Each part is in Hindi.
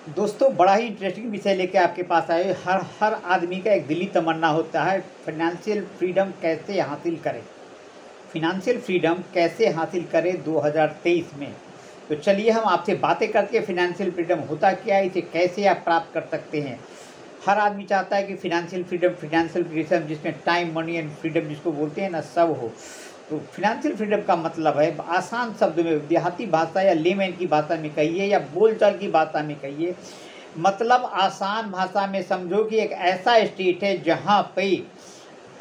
दोस्तों, बड़ा ही इंटरेस्टिंग विषय लेके आपके पास आए। हर हर आदमी का एक दिली तमन्ना होता है, फाइनेंशियल फ्रीडम कैसे हासिल करें। फाइनेंशियल फ्रीडम कैसे हासिल करें 2023 में। तो चलिए हम आपसे बातें करके फाइनेंशियल फ्रीडम होता क्या है, इसे कैसे आप प्राप्त कर सकते हैं। हर आदमी चाहता है कि फाइनेंशियल फ्रीडम जिसमें टाइम, मनी एंड फ्रीडम जिसको बोलते हैं ना, सब हो। तो फाइनेंशियल फ्रीडम का मतलब है, आसान शब्दों में, देहाती भाषा या लेमैन की भाषा में कहिए या बोलचाल की भाषा में कहिए, मतलब आसान भाषा में समझो कि एक ऐसा स्टेट है जहाँ पे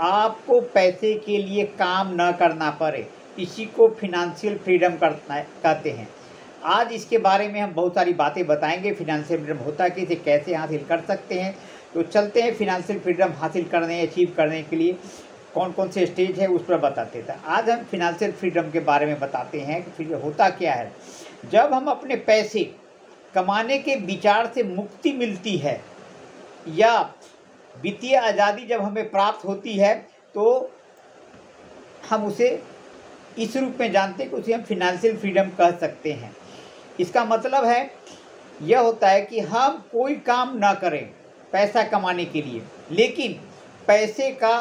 आपको पैसे के लिए काम न करना पड़े। इसी को फाइनेंशियल फ्रीडम कहते हैं। आज इसके बारे में हम बहुत सारी बातें बताएंगे। फाइनेंशियल फ्रीडम होता है कि इसे कैसे हासिल कर सकते हैं। तो चलते हैं फाइनेंशियल फ्रीडम हासिल करने, अचीव करने के लिए कौन कौन से स्टेज है उस पर बताते थे। आज हम फाइनेंशियल फ्रीडम के बारे में बताते हैं कि फिर होता क्या है। जब हम अपने पैसे कमाने के विचार से मुक्ति मिलती है या वित्तीय आज़ादी जब हमें प्राप्त होती है, तो हम उसे इस रूप में जानते हैं कि उसे हम फाइनेंशियल फ्रीडम कह सकते हैं। इसका मतलब है यह होता है कि हम कोई काम ना करें पैसा कमाने के लिए, लेकिन पैसे का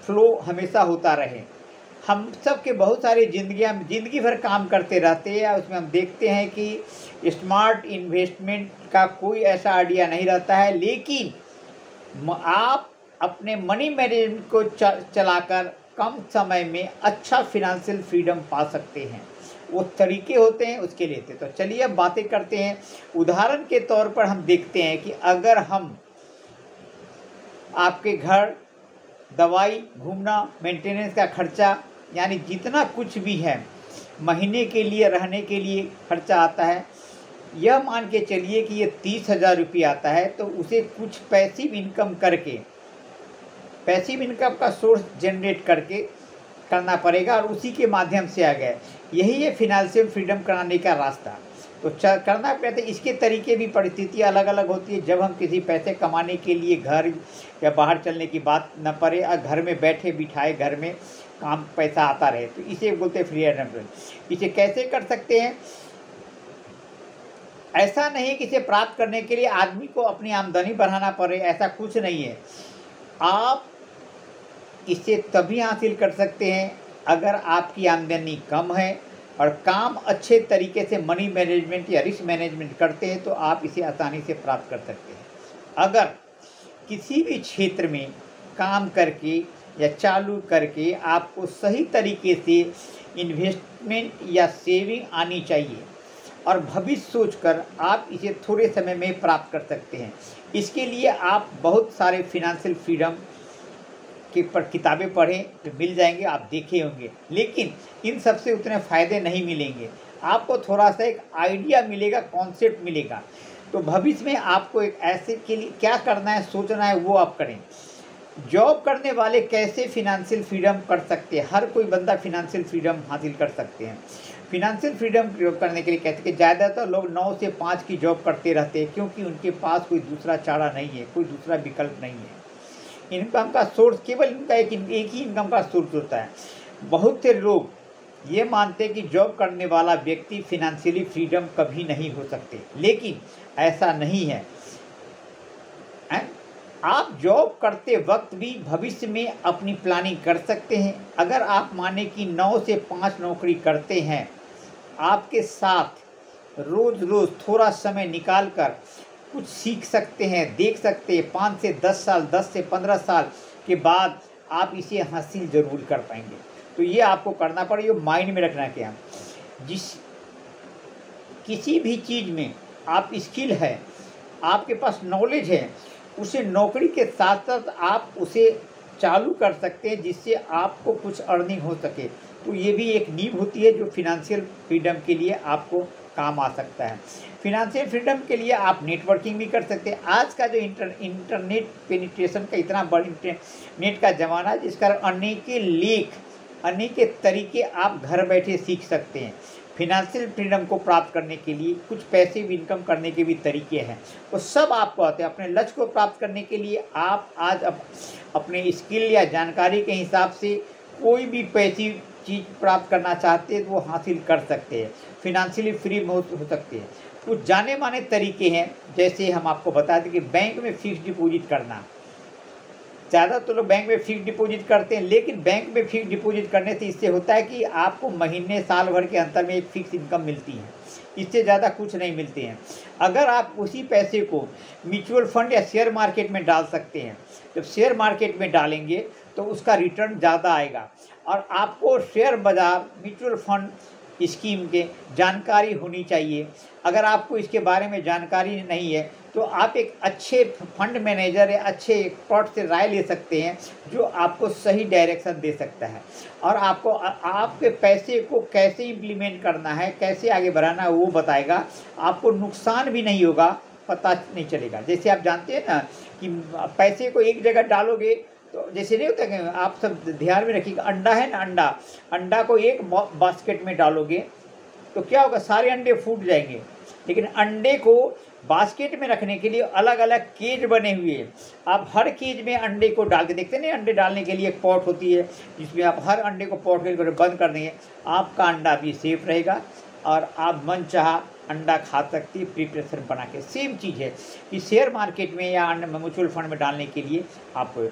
फ्लो हमेशा होता रहे। हम सब के बहुत सारी ज़िंदगी भर काम करते रहते हैं, उसमें हम देखते हैं कि स्मार्ट इन्वेस्टमेंट का कोई ऐसा आइडिया नहीं रहता है, लेकिन आप अपने मनी मैनेजमेंट को चलाकर कम समय में अच्छा फाइनेंशियल फ्रीडम पा सकते हैं। वो तरीके होते हैं, उसके लिए तो चलिए अब बातें करते हैं। उदाहरण के तौर पर हम देखते हैं कि अगर हम आपके घर, दवाई, घूमना, मेंटेनेंस का खर्चा, यानी जितना कुछ भी है महीने के लिए रहने के लिए खर्चा आता है, यह मान के चलिए कि ये 30,000 रुपये आता है, तो उसे कुछ पैसिव इनकम करके, पैसिव इनकम का सोर्स जनरेट करके करना पड़ेगा और उसी के माध्यम से आ गए। यही है फाइनेंशियल फ्रीडम कराने का रास्ता। तो करना पड़ता है। इसके तरीके भी, परिस्थितियाँ अलग अलग होती है। जब हम किसी पैसे कमाने के लिए घर या बाहर चलने की बात न पड़े और घर में बैठे बिठाए घर में काम पैसा आता रहे, तो इसे बोलते हैं फ्रीडम। इसे कैसे कर सकते हैं? ऐसा नहीं कि इसे प्राप्त करने के लिए आदमी को अपनी आमदनी बढ़ाना पड़े, ऐसा कुछ नहीं है। आप इसे तभी हासिल कर सकते हैं अगर आपकी आमदनी कम है और काम अच्छे तरीके से मनी मैनेजमेंट या रिस्क मैनेजमेंट करते हैं, तो आप इसे आसानी से प्राप्त कर सकते हैं। अगर किसी भी क्षेत्र में काम करके या चालू करके आपको सही तरीके से इन्वेस्टमेंट या सेविंग आनी चाहिए और भविष्य सोचकर आप इसे थोड़े समय में प्राप्त कर सकते हैं। इसके लिए आप बहुत सारे फाइनेंशियल फ्रीडम के पर किताबें पढ़ें तो मिल जाएंगे, आप देखे होंगे, लेकिन इन सब से उतने फ़ायदे नहीं मिलेंगे। आपको थोड़ा सा एक आइडिया मिलेगा, कॉन्सेप्ट मिलेगा। तो भविष्य में आपको एक ऐसे के लिए क्या करना है, सोचना है, वो आप करें। जॉब करने वाले कैसे फाइनेंशियल फ्रीडम कर सकते हैं? हर कोई बंदा फाइनेंशियल फ्रीडम हासिल कर सकते हैं। फाइनेंशियल फ्रीडम करने के लिए कहते हैं कि ज़्यादातर लोग 9 से 5 की जॉब करते रहते हैं, क्योंकि उनके पास कोई दूसरा चारा नहीं है, कोई दूसरा विकल्प नहीं है। इनकम का सोर्स केवल इनका एक ही इनकम का सोर्स होता है। बहुत से लोग ये मानते हैं कि जॉब करने वाला व्यक्ति फाइनेंशियली फ्रीडम कभी नहीं हो सकते, लेकिन ऐसा नहीं है। आप जॉब करते वक्त भी भविष्य में अपनी प्लानिंग कर सकते हैं। अगर आप माने कि 9 से 5 नौकरी करते हैं, आपके साथ रोज़ रोज़ थोड़ा समय निकाल कर कुछ सीख सकते हैं, देख सकते हैं। 5 से 10 साल, 10 से 15 साल के बाद आप इसे हासिल ज़रूर कर पाएंगे। तो ये आपको करना पड़ेगा, माइंड में रखना क्या, किसी भी चीज़ में आप स्किल है, आपके पास नॉलेज है, उसे नौकरी के साथ साथ आप उसे चालू कर सकते हैं, जिससे आपको कुछ अर्निंग हो सके। तो ये भी एक नींव होती है जो फाइनेंशियल फ्रीडम के लिए आपको काम आ सकता है। फाइनेंशियल फ्रीडम के लिए आप नेटवर्किंग भी कर सकते हैं। आज का जो इंटरनेट पेनिट्रेशन का इतना बड़ा नेट का ज़माना है, जिस कारण अनेक तरीके आप घर बैठे सीख सकते हैं। फाइनेंशियल फ्रीडम को प्राप्त करने के लिए कुछ पैसे भी इनकम करने के भी तरीके हैं, वो सब आपको आते हैं। अपने लक्ष्य को प्राप्त करने के लिए आप आज अपने स्किल या जानकारी के हिसाब से कोई भी पैसिव चीज़ प्राप्त करना चाहते हैं तो वो हासिल कर सकते हैं, फिनेंशियली फ्री हो सकते हैं। कुछ जाने माने तरीके हैं, जैसे हम आपको बता दें कि बैंक में फिक्स डिपॉजिट करना। ज़्यादा तो लोग बैंक में फिक्स डिपॉजिट करते हैं, लेकिन बैंक में फिक्स डिपॉजिट करने से इससे होता है कि आपको महीने साल भर के अंतर में एक फिक्स इनकम मिलती है, इससे ज़्यादा कुछ नहीं मिलते हैं। अगर आप उसी पैसे को म्यूचुअल फंड या शेयर मार्केट में डाल सकते हैं, जब शेयर मार्केट में डालेंगे तो उसका रिटर्न ज़्यादा आएगा। और आपको शेयर बाज़ार, म्यूचुअल फंड स्कीम के जानकारी होनी चाहिए। अगर आपको इसके बारे में जानकारी नहीं है तो आप एक अच्छे फंड मैनेजर या अच्छे एक्सपर्ट से राय ले सकते हैं, जो आपको सही डायरेक्शन दे सकता है और आपको आपके पैसे को कैसे इम्प्लीमेंट करना है, कैसे आगे बढ़ाना है वो बताएगा। आपको नुकसान भी नहीं होगा, पता नहीं चलेगा। जैसे आप जानते हैं ना कि पैसे को एक जगह डालोगे तो जैसे नहीं होता कि आप सब ध्यान में रखिएगा, अंडा है ना, अंडा को एक बास्केट में डालोगे तो क्या होगा, सारे अंडे फूट जाएंगे। लेकिन अंडे को बास्केट में रखने के लिए अलग अलग केज बने हुए हैं। आप हर केज में अंडे को डाल के देखते नहीं, अंडे डालने के लिए एक पॉट होती है जिसमें आप हर अंडे को पॉट में बंद कर देंगे, आपका अंडा भी सेफ रहेगा और आप मन चाह अंडा खा सकती है प्रिपरेशन बना के। सेम चीज़ है कि शेयर मार्केट में या म्यूचुअल फंड में डालने के लिए आपको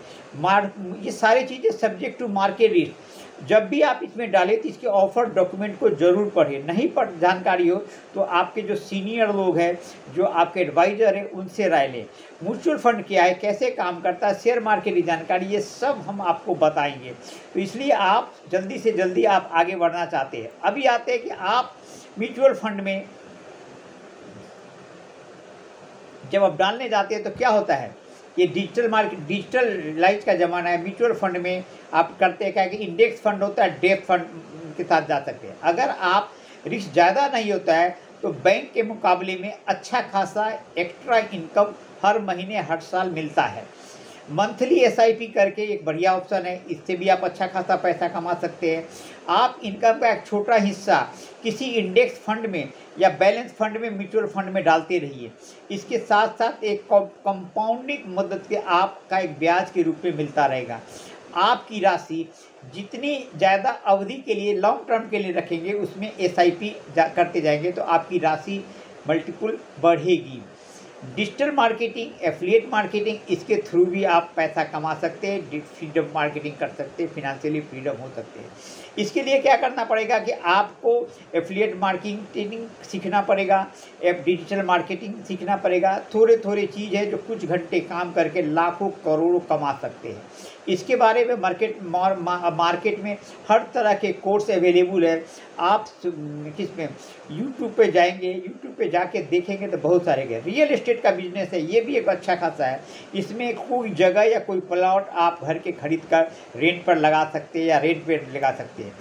ये सारी चीज़ें सब्जेक्ट टू मार्केट रिस्क। जब भी आप इसमें डालें तो इसके ऑफर डॉक्यूमेंट को जरूर पढ़ें। नहीं जानकारी हो तो आपके जो सीनियर लोग हैं, जो आपके एडवाइज़र हैं, उनसे राय लें। म्यूचुअल फंड क्या है, कैसे काम करता है, शेयर मार्केट की जानकारी, ये सब हम आपको बताएंगे। तो इसलिए आप जल्दी से जल्दी आप आगे बढ़ना चाहते हैं। अभी आते हैं कि आप म्यूचुअल फंड में जब आप डालने जाते हैं तो क्या होता है, ये डिजिटल मार्केट, डिजिटल लाइफ का ज़माना है। म्यूचुअल फंड में आप करते हैं क्या कि इंडेक्स फंड होता है, डेप्थ फंड के साथ जा सकते हैं। अगर आप रिस्क ज़्यादा नहीं होता है तो बैंक के मुकाबले में अच्छा खासा एक्स्ट्रा इनकम हर महीने हर साल मिलता है। मंथली एसआईपी करके एक बढ़िया ऑप्शन है, इससे भी आप अच्छा खासा पैसा कमा सकते हैं। आप इनकम का एक छोटा हिस्सा किसी इंडेक्स फंड में या बैलेंस फंड में, म्यूचुअल फंड में डालते रहिए। इसके साथ साथ एक कंपाउंडिंग मदद के आपका एक ब्याज के रूप में मिलता रहेगा। आपकी राशि जितनी ज़्यादा अवधि के लिए, लॉन्ग टर्म के लिए रखेंगे, उसमें एसआईपी करते जाएंगे तो आपकी राशि मल्टीपल बढ़ेगी। डिजिटल मार्केटिंग, एफिलिएट मार्केटिंग, इसके थ्रू भी आप पैसा कमा सकते हैं, फ्रीडम मार्केटिंग कर सकते हैं, फिनेंशियली फ्रीडम हो सकते हैं। इसके लिए क्या करना पड़ेगा कि आपको एफिलिएट मार्केटिंग सीखना पड़ेगा, डिजिटल मार्केटिंग सीखना पड़ेगा। थोड़े थोड़े चीज़ है जो कुछ घंटे काम करके लाखों करोड़ों कमा सकते हैं। इसके बारे में मार्केट में हर तरह के कोर्स अवेलेबल है। आप किस में यूट्यूब पे जाएंगे, यूट्यूब पे जाके देखेंगे तो बहुत सारे गए। रियल एस्टेट का बिजनेस है, ये भी एक अच्छा खासा है। इसमें कोई जगह या कोई प्लॉट आप घर के खरीद कर रेंट पर लगा सकते हैं या रेंट पे लगा सकते हैं,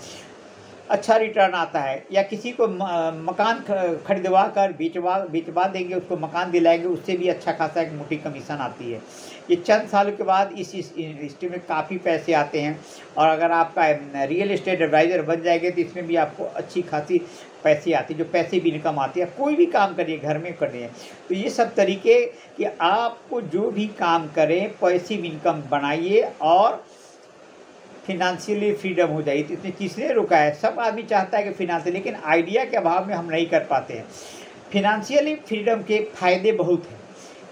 अच्छा रिटर्न आता है। या किसी को मकान खरीदवा कर बेचवा देंगे, उसको मकान दिलाएंगे, उससे भी अच्छा खासा एक मोटी कमीशन आती है। ये चंद सालों के बाद इस इंडस्ट्री में काफ़ी पैसे आते हैं और अगर आपका रियल एस्टेट एडवाइज़र बन जाएंगे तो इसमें भी आपको अच्छी खासी पैसे आती है, जो पैसे भी इनकम आती है। कोई भी काम करिए, घर में करिए, तो ये सब तरीके कि आपको जो भी काम करें पैसिव इनकम बनाइए और फिनेंशियली फ्रीडम हो जाए। तो इसने किसने रोका है, सब आदमी चाहता है कि फिनेंशियल, लेकिन आइडिया के अभाव में हम नहीं कर पाते हैं। फिनेंशियली फ्रीडम के फ़ायदे बहुत हैं।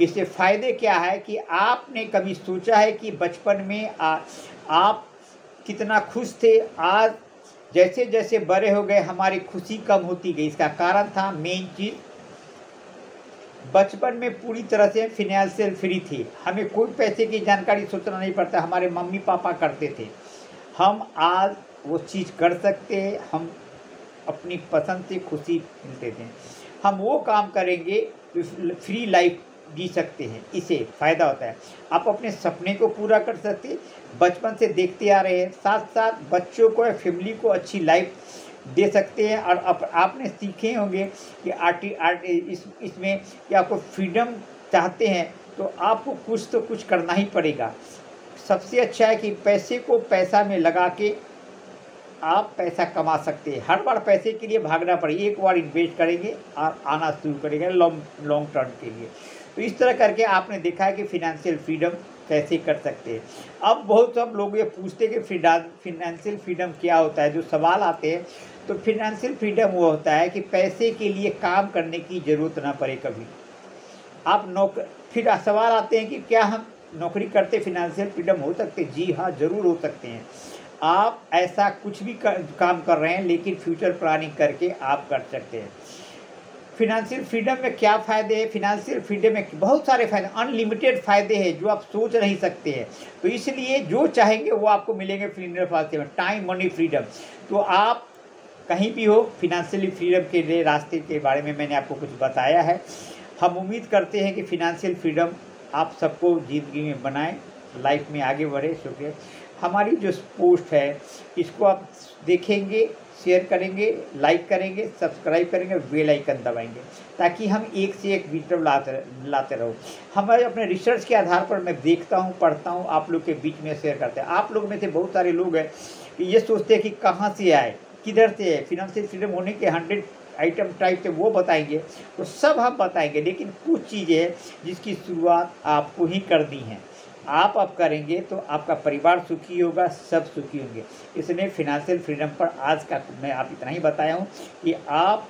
इससे फ़ायदे क्या है कि आपने कभी सोचा है कि बचपन में आप कितना खुश थे, आज जैसे जैसे बड़े हो गए हमारी खुशी कम होती गई। इसका कारण था मेन चीज़, बचपन में पूरी तरह से फिनेंशियल फ्री थे, हमें कोई पैसे की जानकारी सोचना नहीं पड़ता, हमारे मम्मी पापा करते थे। हम आज वो चीज़ कर सकते हैं, हम अपनी पसंद से खुशी मिलते थे, हम वो काम करेंगे तो फ्री लाइफ जी सकते हैं। इससे फ़ायदा होता है, आप अपने सपने को पूरा कर सकते हैं, बचपन से देखते आ रहे हैं, साथ साथ बच्चों को या फैमिली को अच्छी लाइफ दे सकते हैं। और आपने सीखे होंगे कि इसमें कि आपको फ्रीडम चाहते हैं तो आपको कुछ तो कुछ करना ही पड़ेगा। सबसे अच्छा है कि पैसे को पैसा में लगा के आप पैसा कमा सकते हैं। हर बार पैसे के लिए भागना पड़े, एक बार इन्वेस्ट करेंगे और आना शुरू करेंगे लॉन्ग टर्म के लिए। तो इस तरह करके आपने देखा है कि फिनेंशियल फ्रीडम कैसे कर सकते हैं। अब बहुत सब लोग ये पूछते हैं कि फिनेंशियल फ्रीडम क्या होता है। जो सवाल आते हैं, तो फिनेंशियल फ्रीडम वो होता है कि पैसे के लिए काम करने की ज़रूरत ना पड़े कभी। आप फिर सवाल आते हैं कि क्या हम नौकरी करते फिनेंशियल फ्रीडम हो सकते? जी हाँ, ज़रूर हो सकते हैं। आप ऐसा कुछ भी काम कर रहे हैं, लेकिन फ्यूचर प्लानिंग करके आप कर सकते हैं। फिनेंशियल फ्रीडम में क्या फ़ायदे हैं? फिनेंशियल फ्रीडम में बहुत सारे फ़ायदे, अनलिमिटेड फ़ायदे हैं जो आप सोच नहीं सकते हैं। तो इसलिए जो चाहेंगे वो आपको मिलेंगे फिनेंशियल फ्रीडम में। Time, money freedom. तो आप कहीं भी हो, फिनेंशियली फ्रीडम के लिए रास्ते के बारे में मैंने आपको कुछ बताया है। हम उम्मीद करते हैं कि फिनेंशियल फ्रीडम आप सबको ज़िंदगी में बनाएं, लाइफ में आगे बढ़े। शुक्रिया। हमारी जो पोस्ट है इसको आप देखेंगे, शेयर करेंगे, लाइक करेंगे, सब्सक्राइब करेंगे, बेल आइकन दबाएंगे, ताकि हम एक से एक वीडियो लाते रहो। हमारे अपने रिसर्च के आधार पर मैं देखता हूँ, पढ़ता हूँ, आप लोग के बीच में शेयर करते हैं। आप लोग में से बहुत सारे लोग हैं कि ये सोचते हैं कि कहाँ से आए, किधर से है। फिनेंशियल फ्रीडम होने के 100 आइटम टाइप से वो बताएंगे, तो सब हम बताएंगे, लेकिन कुछ चीज़ें हैं जिसकी शुरुआत आपको ही करनी है। आप अब करेंगे तो आपका परिवार सुखी होगा, सब सुखी होंगे। इसलिए फिनेंशियल फ्रीडम पर आज का मैं आप इतना ही बताया हूँ कि आप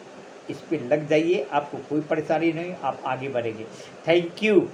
इस पर लग जाइए, आपको कोई परेशानी नहीं, आप आगे बढ़ेंगे। Thank you.